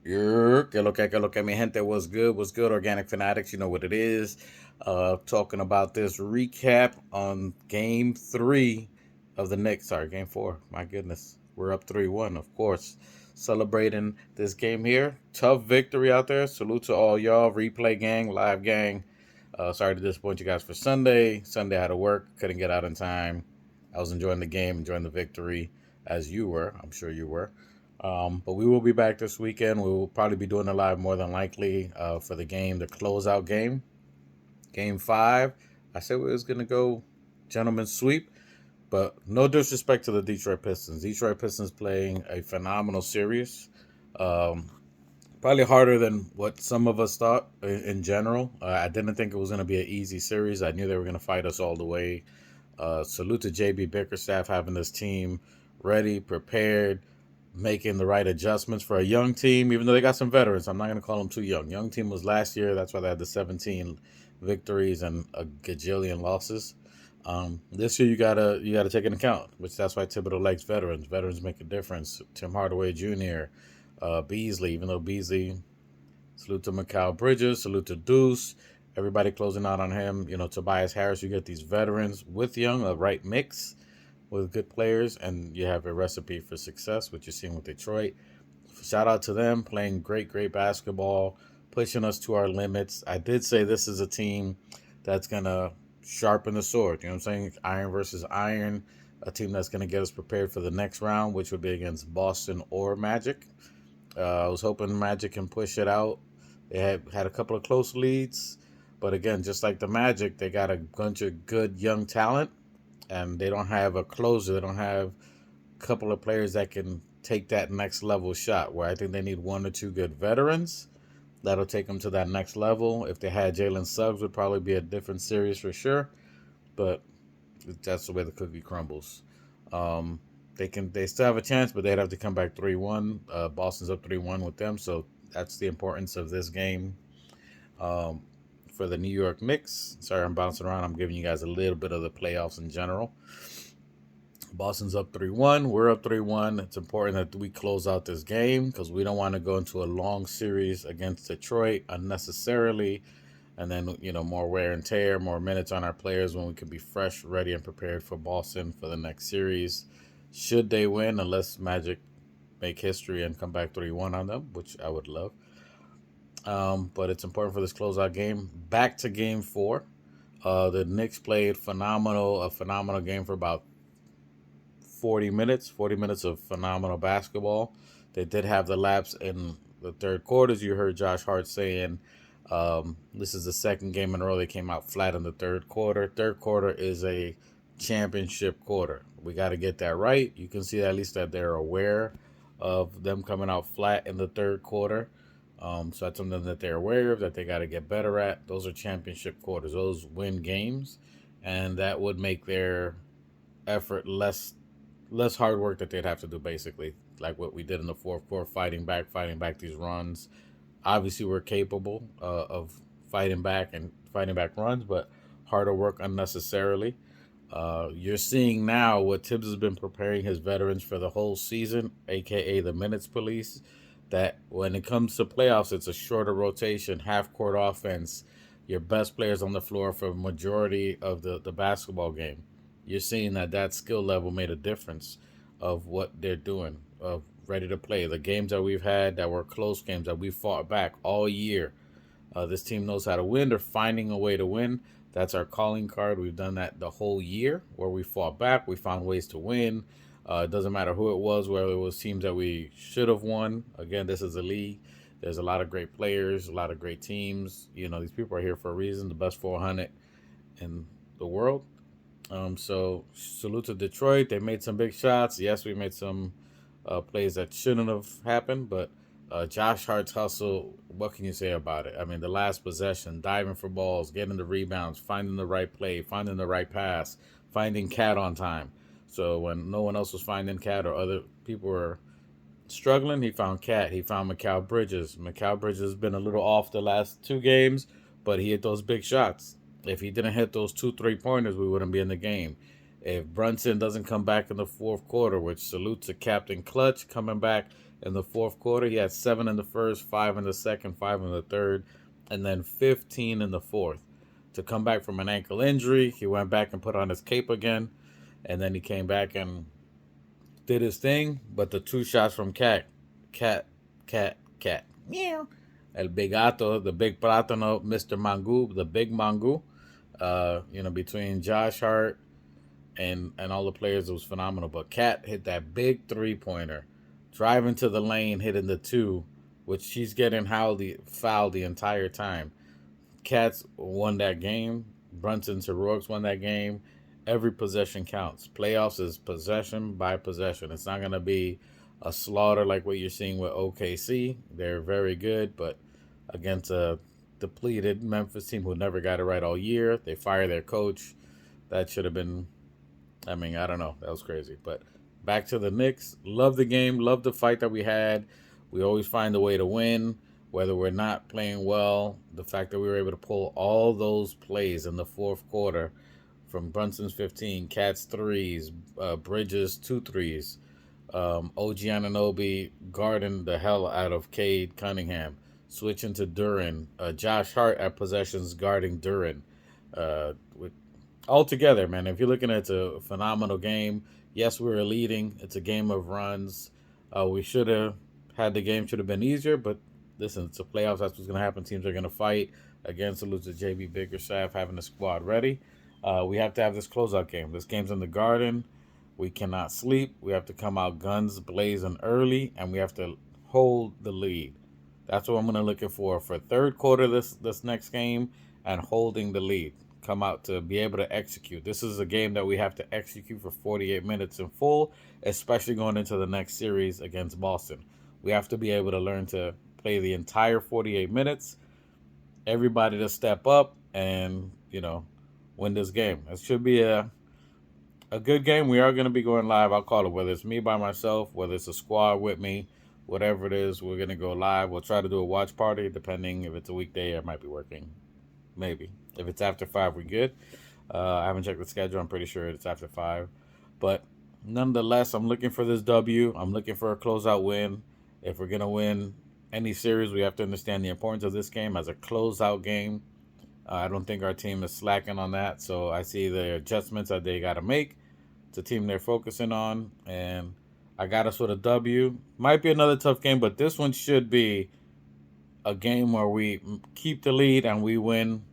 Que lo que, mi gente, what's good, Organic Fanatics, you know what it is. Talking about this recap on game three of the Knicks. Sorry, game four. My goodness. We're up 3-1, of course. Celebrating this game here. Tough victory out there. Salute to all y'all. Replay gang, live gang. Sorry to disappoint you guys for Sunday. Sunday I had to work, couldn't get out in time. I was enjoying the game, enjoying the victory, as you were. I'm sure you were. But we will be back this weekend. We will probably be doing a live more than likely for the game, the closeout game, game five. I said we was gonna go gentleman's sweep, but no disrespect to the Detroit Pistons. Detroit Pistons playing a phenomenal series. Um, Probably harder than what some of us thought in general. I didn't think it was going to be an easy series. I knew they were going to fight us all the way. Salute to JB Bickerstaff having this team ready, prepared, making the right adjustments for a young team, even though they got some veterans. I'm not going to call them too young. Young team was last year. That's why they had the 17 victories and a gajillion losses. This year you gotta take into account, which that's why Thibodeau likes veterans. Veterans make a difference. Tim Hardaway Jr., Beasley, even though Beasley, salute to Mikal Bridges, salute to Deuce, everybody closing out on him. You know, Tobias Harris, you get these veterans with young, a right mix with good players, and you have a recipe for success, which you're seeing with Detroit. Shout out to them playing great basketball, pushing us to our limits. I did say this is a team that's going to sharpen the sword. You know what I'm saying? Iron versus iron. A team that's going to get us prepared for the next round, which would be against Boston or Magic. I was hoping Magic can push it out. They had a couple of close leads, but again, just like the Magic, they got a bunch of good young talent, and they don't have a closer. They don't have a couple of players that can take that next level shot. Where I think they need one or two good veterans that'll take them to that next level. If they had Jalen Suggs, would probably be a different series for sure. But that's the way the cookie crumbles. Um, they still have a chance, but they'd have to come back 3-1. Boston's up 3-1 with them, so that's the importance of this game. Um, for the New York Knicks, sorry I'm bouncing around. I'm giving you guys a little bit of the playoffs in general. Boston's up 3-1. We're up 3-1. It's important that we close out this game because we don't want to go into a long series against Detroit unnecessarily. And then, more wear and tear, more minutes on our players when we could be fresh, ready, and prepared for Boston for the next series. Should they win, unless Magic make history and come back 3-1 on them, which I would love. But it's important for this closeout game. Back to game four. The Knicks played a phenomenal game for about 40 minutes of phenomenal basketball. They did have the lapse in the third quarter, as you heard Josh Hart saying. This is the second game in a row they came out flat in the third quarter. Third quarter is a championship quarter. We got to get that right. You can see at least that they're aware of them coming out flat in the third quarter. So that's something that they're aware of, that they got to get better at. Those are championship quarters. Those win games, and that would make their effort less hard work that they'd have to do, basically, like what we did in the fourth quarter, fighting back these runs. Obviously, we're capable of fighting back runs, but harder work unnecessarily. You're seeing now what Tibbs has been preparing his veterans for the whole season, aka the minutes police. That when it comes to playoffs, it's a shorter rotation, half court offense. Your best players on the floor for a majority of the basketball game. You're seeing that skill level made a difference of what they're doing, of ready to play. The games that we've had that were close games that we fought back all year. This team knows how to win. They're finding a way to win. That's our calling card. We've done that the whole year where we fought back. We found ways to win. It doesn't matter who it was, whether it was teams that we should have won. Again, this is a league. There's a lot of great players, a lot of great teams. These people are here for a reason. The best 400 in the world. So salute to Detroit. They made some big shots. Yes, we made some plays that shouldn't have happened, but Josh Hart's hustle, what can you say about it? I mean, the last possession, diving for balls, getting the rebounds, finding the right play, finding the right pass, finding Cat on time. So when no one else was finding Cat or other people were struggling, he found Cat. He found Mikal Bridges. Mikal Bridges has been a little off the last two games, but he hit those big shots. If he didn't hit those 2 3 pointers, we wouldn't be in the game. If Brunson doesn't come back in the fourth quarter, which salutes to Captain Clutch coming back in the fourth quarter. He had 7 in the first, 5 in the second, 5 in the third, and then 15 in the fourth. To come back from an ankle injury, he went back and put on his cape again, and then he came back and did his thing. But the two shots from Cat, meow, El Bigato, the big Plátano, Mr. Mangu, the big Mangu, between Josh Hart and all the players, it was phenomenal. But Cat hit that big 3-pointer, driving to the lane, hitting the two, which she's getting fouled the entire time. Cats won that game. Brunson's heroics won that game. Every possession counts. Playoffs is possession by possession. It's not gonna be a slaughter like what you're seeing with OKC. They're very good, but against a depleted Memphis team who never got it right all year, they fire their coach. That should have been, I mean, I don't know. That was crazy. But back to the Knicks. Love the game. Love the fight that we had. We always find a way to win, whether we're not playing well. The fact that we were able to pull all those plays in the fourth quarter from Brunson's 15, Cat's threes, Bridges 2 threes, OG Ananobi guarding the hell out of Cade Cunningham, switching to Duran, Josh Hart at possessions guarding Duran. With altogether, man, if you're looking at, it's a phenomenal game. Yes, we were leading. It's a game of runs. We should have had the game should have been easier, but listen, it's a playoffs. That's what's going to happen. Teams are going to fight. Again, salute to JB Biggerstaff having the squad ready. We have to have this closeout game. This game's in the Garden. We cannot sleep. We have to come out guns blazing early, and we have to hold the lead. That's what I'm going to looking for third quarter this next game, and holding the lead. Come out to be able to execute. This is a game that we have to execute for 48 minutes in full, especially going into the next series against Boston. We have to be able to learn to play the entire 48 minutes. Everybody to step up and, win this game. It should be a good game. We are going to be going live. I'll call it, whether it's me by myself, whether it's a squad with me, whatever it is, we're going to go live. We'll try to do a watch party, depending if it's a weekday. I might be working. Maybe. If it's after 5, we're good. I haven't checked the schedule. I'm pretty sure it's after 5. But nonetheless, I'm looking for this W. I'm looking for a closeout win. If we're going to win any series, we have to understand the importance of this game as a closeout game. I don't think our team is slacking on that. So I see the adjustments that they got to make. It's a team they're focusing on. And I got us with a W. Might be another tough game, but this one should be a game where we keep the lead and we win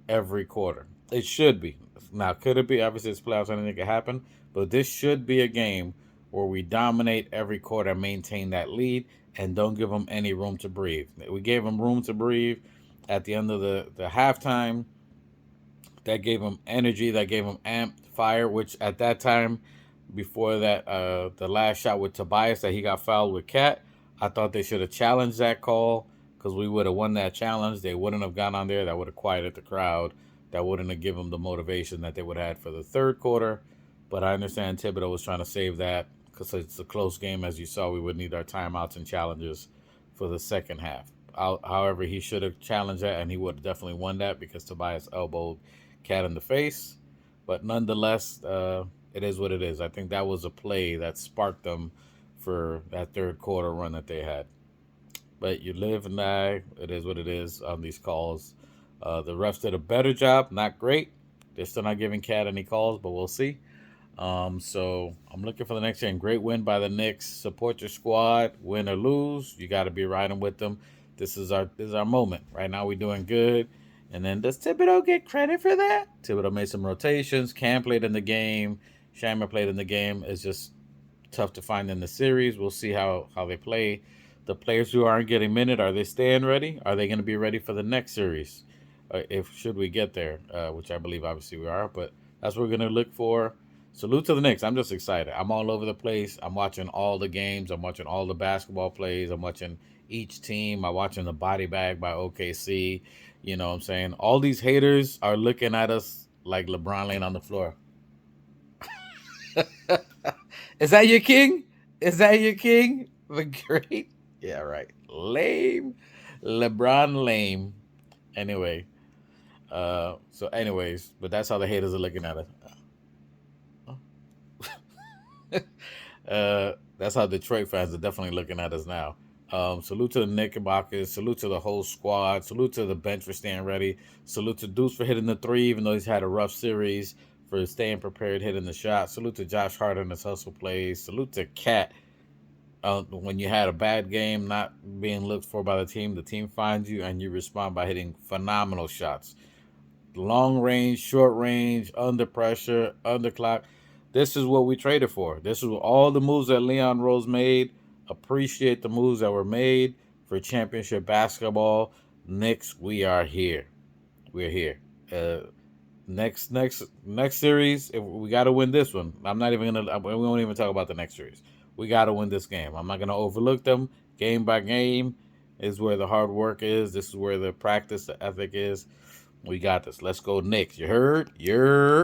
every quarter. It should be. Now, could it be? Obviously, it's playoffs. Anything can happen. But this should be a game where we dominate every quarter, maintain that lead, and don't give them any room to breathe. We gave them room to breathe at the end of the halftime. That gave them energy. That gave them amped fire, which at that time, before that, the last shot with Tobias that he got fouled with Cat, I thought they should have challenged that call because we would have won that challenge. They wouldn't have gone on there. That would have quieted the crowd. That wouldn't have given them the motivation that they would have had for the third quarter. But I understand Thibodeau was trying to save that because it's a close game. As you saw, we would need our timeouts and challenges for the second half. However, he should have challenged that, and he would have definitely won that because Tobias elbowed Cat in the face. But nonetheless, it is what it is. I think that was a play that sparked them for that third quarter run that they had. But you live and die. It is what it is on these calls. The refs did a better job. Not great. They're still not giving Cat any calls, but we'll see. So I'm looking for the next game. Great win by the Knicks. Support your squad. Win or lose, you got to be riding with them. This is our moment. Right now we're doing good. And then does Thibodeau get credit for that? Thibodeau made some rotations. Cam played in the game. Shammer played in the game. It's just tough to find in the series. We'll see how they play. The players who aren't getting minute, are they staying ready? Are they going to be ready for the next series? If should we get there, which I believe obviously we are. But that's what we're going to look for. Salute to the Knicks. I'm just excited. I'm all over the place. I'm watching all the games. I'm watching all the basketball plays. I'm watching each team. I'm watching the body bag by OKC. You know what I'm saying? All these haters are looking at us like LeBron laying on the floor. Is that your king? Is that your king? The great? Yeah, right. Lame. LeBron lame. Anyway. Anyways, but that's how the haters are looking at us. That's how Detroit fans are definitely looking at us now. Salute to the Knickerbockers. Salute to the whole squad. Salute to the bench for staying ready. Salute to Deuce for hitting the three, even though he's had a rough series, for staying prepared, hitting the shot. Salute to Josh Hart on his hustle plays. Salute to Cat. When you had a bad game, not being looked for by the team finds you and you respond by hitting phenomenal shots. Long range, short range, under pressure, under clock. This is what we traded for. This is all the moves that Leon Rose made. Appreciate the moves that were made for championship basketball. Knicks, we are here. We're here. Next series, if we got to win this one. I'm not even gonna. We won't even talk about the next series. We got to win this game. I'm not gonna overlook them. Game by game is where the hard work is. This is where the practice, the ethic is. We got this. Let's go, Knicks. You heard? You're